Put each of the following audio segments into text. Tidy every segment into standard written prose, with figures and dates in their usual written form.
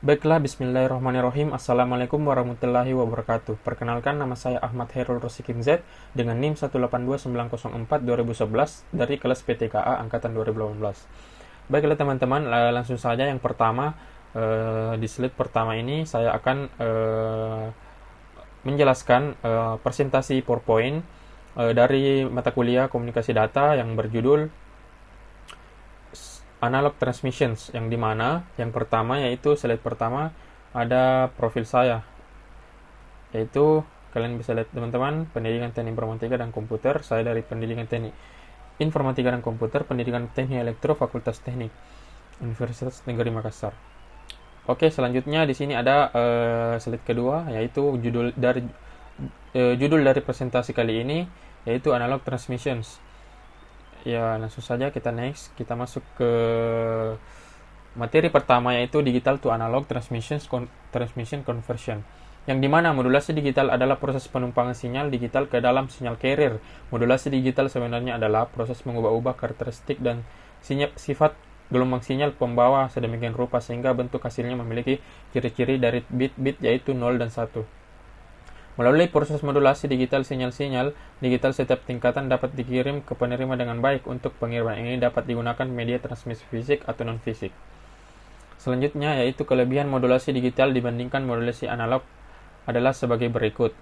Baiklah, bismillahirrahmanirrahim. Assalamualaikum warahmatullahi wabarakatuh. Perkenalkan, nama saya Ahmad Herul Rosikin Z dengan NIM 182904211 dari kelas PTKA Angkatan 2018. Baiklah teman-teman, langsung saja yang pertama, di slide pertama ini saya akan menjelaskan presentasi PowerPoint dari mata kuliah komunikasi data yang berjudul analog transmissions, yang dimana yang pertama yaitu slide pertama ada profil saya, yaitu kalian bisa lihat teman-teman, pendidikan teknik informatika dan komputer. Saya dari pendidikan teknik informatika dan komputer, pendidikan teknik elektro, Fakultas Teknik Universitas Negeri Makassar. Oke, selanjutnya di sini ada slide kedua, yaitu judul dari presentasi kali ini yaitu analog transmissions. Ya, langsung saja kita next. Kita masuk ke materi pertama, yaitu digital to analog transmission conversion, yang dimana modulasi digital adalah proses penumpangan sinyal digital ke dalam sinyal carrier. Modulasi digital sebenarnya adalah proses mengubah-ubah karakteristik dan sifat gelombang sinyal pembawa sedemikian rupa sehingga bentuk hasilnya memiliki ciri-ciri dari bit-bit, yaitu 0 dan 1. Melalui proses modulasi digital, sinyal-sinyal digital setiap tingkatan dapat dikirim ke penerima dengan baik. Untuk pengiriman ini dapat digunakan media transmisi fisik atau non-fisik. Selanjutnya yaitu kelebihan modulasi digital dibandingkan modulasi analog adalah sebagai berikut.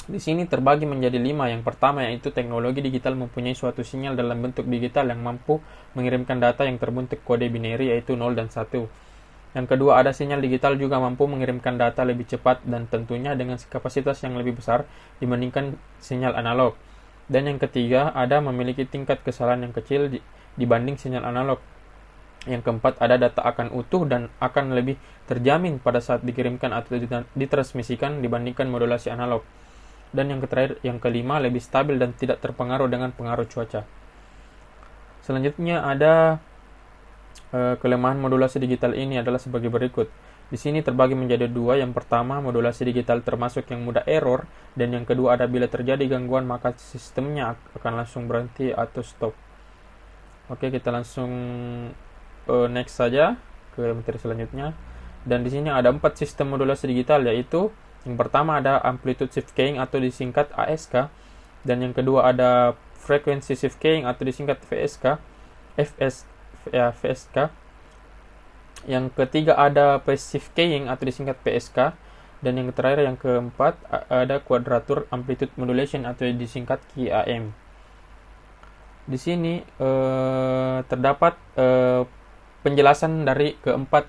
Di sini terbagi menjadi 5. Yang pertama yaitu teknologi digital mempunyai suatu sinyal dalam bentuk digital yang mampu mengirimkan data yang terbentuk kode binary, yaitu 0 dan 1. Yang kedua, ada sinyal digital juga mampu mengirimkan data lebih cepat dan tentunya dengan kapasitas yang lebih besar dibandingkan sinyal analog. Dan yang ketiga, ada memiliki tingkat kesalahan yang kecil dibanding sinyal analog. Yang keempat, ada data akan utuh dan akan lebih terjamin pada saat dikirimkan atau ditransmisikan dibandingkan modulasi analog. Dan yang terakhir, yang kelima, lebih stabil dan tidak terpengaruh dengan pengaruh cuaca. Selanjutnya ada kelemahan modulasi digital ini adalah sebagai berikut. Di sini terbagi menjadi 2. Yang pertama, modulasi digital termasuk yang mudah error, dan yang kedua ada bila terjadi gangguan maka sistemnya akan langsung berhenti atau stop. Oke, kita langsung next saja ke materi selanjutnya. Dan di sini ada 4 sistem modulasi digital, yaitu yang pertama ada amplitude shift keying atau disingkat ASK, dan yang kedua ada frequency shift keying atau disingkat VSK. Yang ketiga ada passive keying atau disingkat PSK, dan yang terakhir yang keempat ada quadrature amplitude modulation atau disingkat QAM. Di sini terdapat penjelasan dari keempat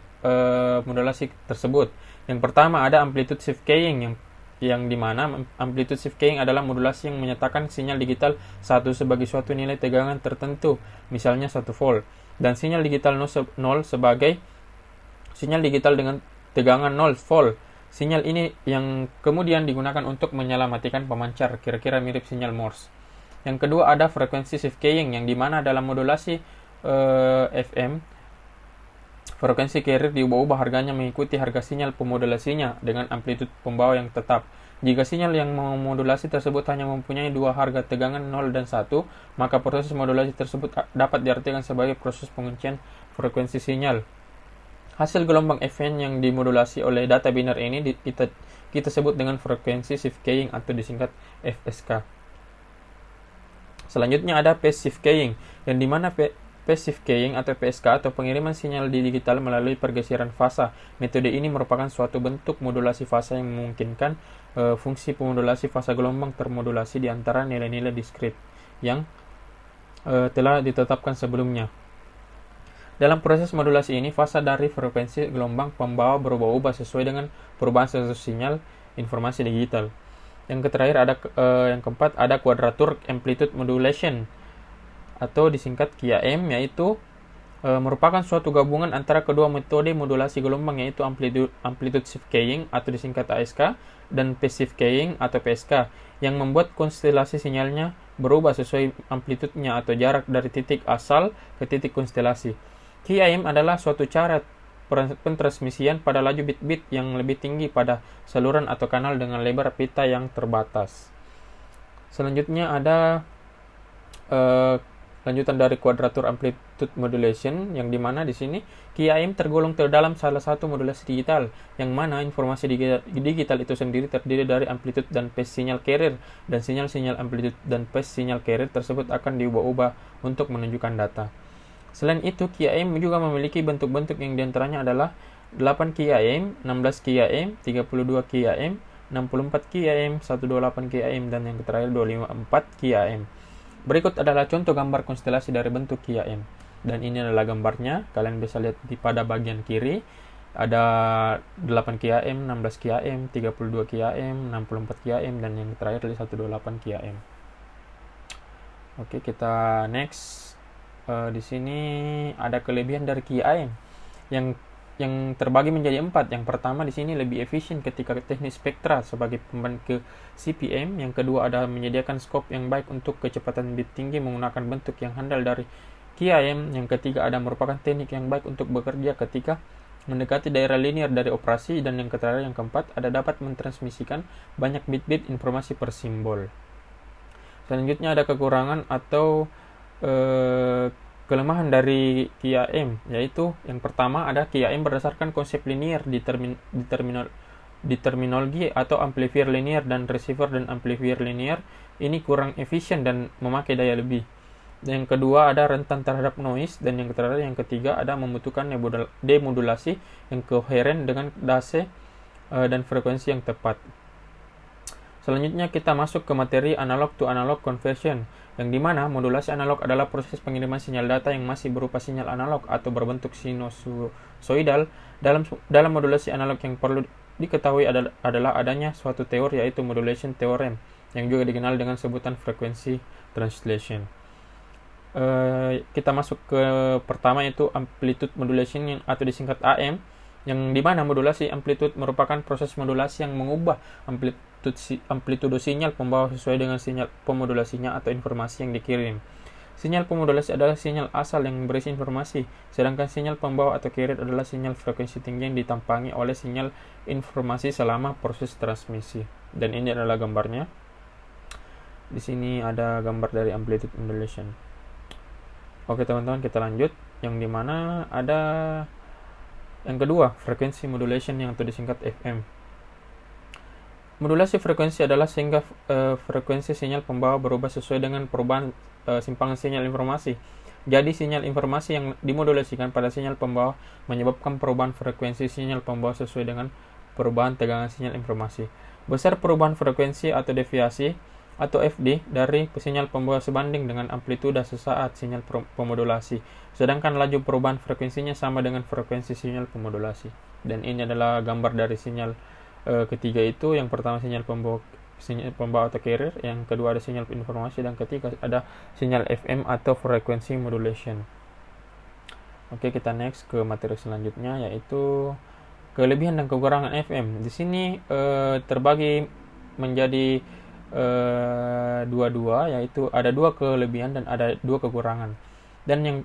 modulasi tersebut. Yang pertama ada amplitude shift keying, yang dimana amplitude shift keying adalah modulasi yang menyatakan sinyal digital 1 sebagai suatu nilai tegangan tertentu, misalnya 1 volt, dan sinyal digital 0 sebagai sinyal digital dengan tegangan 0 volt. Sinyal ini yang kemudian digunakan untuk menyala-matikan pemancar, kira-kira mirip sinyal Morse. Yang kedua ada frequency shift keying, yang dimana dalam modulasi FM, frekuensi carrier diubah-ubah harganya mengikuti harga sinyal pemodulasinya dengan amplitude pembawa yang tetap. Jika sinyal yang memodulasi tersebut hanya mempunyai 2 harga tegangan 0 dan 1, maka proses modulasi tersebut dapat diartikan sebagai proses penguncian frekuensi sinyal. Hasil gelombang FM yang dimodulasi oleh data biner ini kita sebut dengan frekuensi shift keying atau disingkat FSK. Selanjutnya ada phase shift keying, yang dimana phase shift keying atau PSK atau pengiriman sinyal di digital melalui pergeseran fasa. Metode ini merupakan suatu bentuk modulasi fasa yang memungkinkan fungsi pemodulasi fasa gelombang termodulasi di antara nilai-nilai diskrit yang telah ditetapkan sebelumnya. Dalam proses modulasi ini, fasa dari frekuensi gelombang pembawa berubah-ubah sesuai dengan perubahan status sinyal informasi digital. Yang terakhir ada yang keempat ada quadrature amplitude modulation atau disingkat QAM, yaitu merupakan suatu gabungan antara kedua metode modulasi gelombang, yaitu amplitude shift keying atau disingkat ASK dan phase shift keying atau PSK, yang membuat konstelasi sinyalnya berubah sesuai amplitudenya atau jarak dari titik asal ke titik konstelasi. QAM adalah suatu cara pentransmisian pada laju bit-bit yang lebih tinggi pada saluran atau kanal dengan lebar pita yang terbatas. Selanjutnya ada lanjutan dari quadrature amplitude modulation, yang dimana di sini QAM tergolong terdalam salah satu modulasi digital, yang mana informasi digital itu sendiri terdiri dari amplitude dan phase sinyal carrier, dan sinyal-sinyal amplitude dan phase sinyal carrier tersebut akan diubah-ubah untuk menunjukkan data. Selain itu, QAM juga memiliki bentuk-bentuk yang diantaranya adalah 8 QAM, 16 QAM, 32 QAM, 64 QAM, 128 QAM, dan yang terakhir 254 QAM. Berikut adalah contoh gambar konstelasi dari bentuk QAM. Dan ini adalah gambarnya. Kalian bisa lihat pada bagian kiri. Ada 8 QAM, 16 QAM, 32 QAM, 64 QAM, dan yang terakhir adalah 128 QAM. Oke, kita next. Di sini ada kelebihan dari QAM yang terbagi menjadi 4. Yang pertama di sini lebih efisien ketika teknik spektra sebagai pembanding ke CPM. Yang kedua ada menyediakan scope yang baik untuk kecepatan bit tinggi menggunakan bentuk yang handal dari QAM. Yang ketiga ada merupakan teknik yang baik untuk bekerja ketika mendekati daerah linear dari operasi. Dan yang terakhir, yang keempat, ada dapat mentransmisikan banyak bit-bit informasi per simbol. Selanjutnya ada kekurangan atau kelemahan dari QAM, yaitu yang pertama ada QAM berdasarkan konsep linear di terminologi atau amplifier linear dan receiver dan amplifier linear ini kurang efisien dan memakai daya lebih. Dan yang kedua ada rentan terhadap noise, dan yang terakhir yang ketiga ada membutuhkan demodulasi yang koheren dengan dase dan frekuensi yang tepat. Selanjutnya kita masuk ke materi analog to analog conversion, yang dimana modulasi analog adalah proses pengiriman sinyal data yang masih berupa sinyal analog atau berbentuk sinusoidal. Dalam modulasi analog yang perlu diketahui adalah adanya suatu teori, yaitu modulation theorem, yang juga dikenal dengan sebutan frekuensi translation. Kita masuk ke pertama, yaitu amplitude modulation atau disingkat AM, yang dimana modulasi amplitude merupakan proses modulasi yang mengubah amplitudo sinyal pembawa sesuai dengan sinyal pemodulasinya atau informasi yang dikirim. Sinyal pemodulasi adalah sinyal asal yang berisi informasi, sedangkan sinyal pembawa atau carrier adalah sinyal frekuensi tinggi yang ditampangi oleh sinyal informasi selama proses transmisi. Dan ini adalah gambarnya. Di sini ada gambar dari amplitude modulation. Oke teman-teman, kita lanjut. Yang dimana ada yang kedua, frekuensi modulation yang atau disingkat FM. Modulasi frekuensi adalah sehingga frekuensi sinyal pembawa berubah sesuai dengan perubahan simpangan sinyal informasi. Jadi sinyal informasi yang dimodulasikan pada sinyal pembawa menyebabkan perubahan frekuensi sinyal pembawa sesuai dengan perubahan tegangan sinyal informasi. Besar perubahan frekuensi atau deviasi atau FD dari sinyal pembawa sebanding dengan amplituda sesaat sinyal pemodulasi, sedangkan laju perubahan frekuensinya sama dengan frekuensi sinyal pemodulasi. Dan ini adalah gambar dari sinyal ketiga itu. Yang pertama sinyal pembawa atau carrier, yang kedua ada sinyal informasi, dan ketiga ada sinyal FM atau frequency modulation. Oke, kita next ke materi selanjutnya, yaitu kelebihan dan kekurangan FM. Di sini terbagi menjadi dua, yaitu ada 2 kelebihan dan ada 2 kekurangan. Dan yang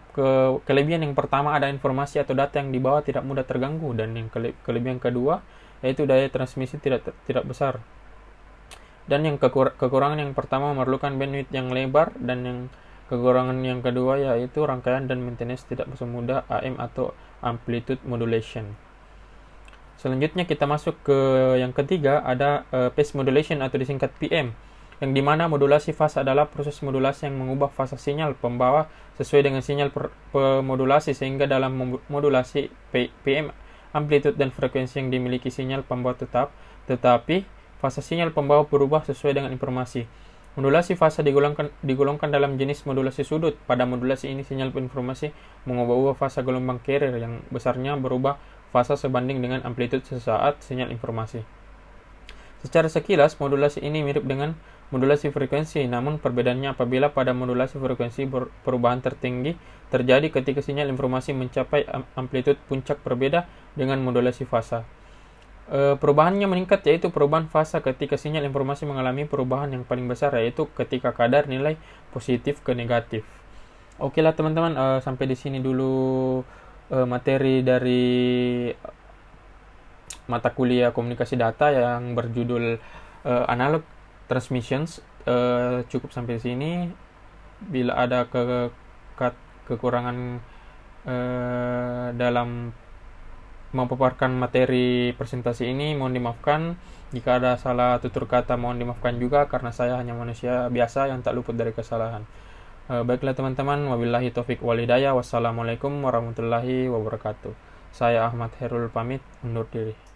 kelebihan yang pertama ada informasi atau data yang dibawa tidak mudah terganggu, dan yang kelebihan kedua yaitu daya transmisi tidak besar. Dan yang kekurangan yang pertama memerlukan bandwidth yang lebar, dan yang kekurangan yang kedua yaitu rangkaian dan maintenance tidak semudah AM atau amplitude modulation. Selanjutnya kita masuk ke yang ketiga, ada phase modulation atau disingkat PM, yang dimana modulasi fase adalah proses modulasi yang mengubah fase sinyal pembawa sesuai dengan sinyal pemodulasi, sehingga dalam modulasi PM amplitude dan frekuensi yang dimiliki sinyal pembawa tetap, tetapi fase sinyal pembawa berubah sesuai dengan informasi. Modulasi fase digolongkan dalam jenis modulasi sudut. Pada modulasi ini sinyal informasi mengubah-ubah fase gelombang carrier yang besarnya berubah fase sebanding dengan amplitude sesaat sinyal informasi. Secara sekilas, modulasi ini mirip dengan modulasi frekuensi, namun perbedaannya apabila pada modulasi frekuensi perubahan tertinggi terjadi ketika sinyal informasi mencapai amplitude puncak berbeda dengan modulasi fase. Perubahannya meningkat, yaitu perubahan fase ketika sinyal informasi mengalami perubahan yang paling besar, yaitu ketika kadar nilai positif ke negatif. Oke lah teman-teman, sampai di sini dulu materi dari mata kuliah komunikasi data yang berjudul analog transmissions. Cukup sampai di sini. Bila ada kekurangan dalam memaparkan materi presentasi ini, mohon dimaafkan. Jika ada salah tutur kata, mohon dimaafkan juga, karena saya hanya manusia biasa yang tak luput dari kesalahan. Baiklah teman-teman, wabillahi taufik wal hidayah. Wassalamualaikum warahmatullahi wabarakatuh. Saya Ahmad Herul pamit undur diri.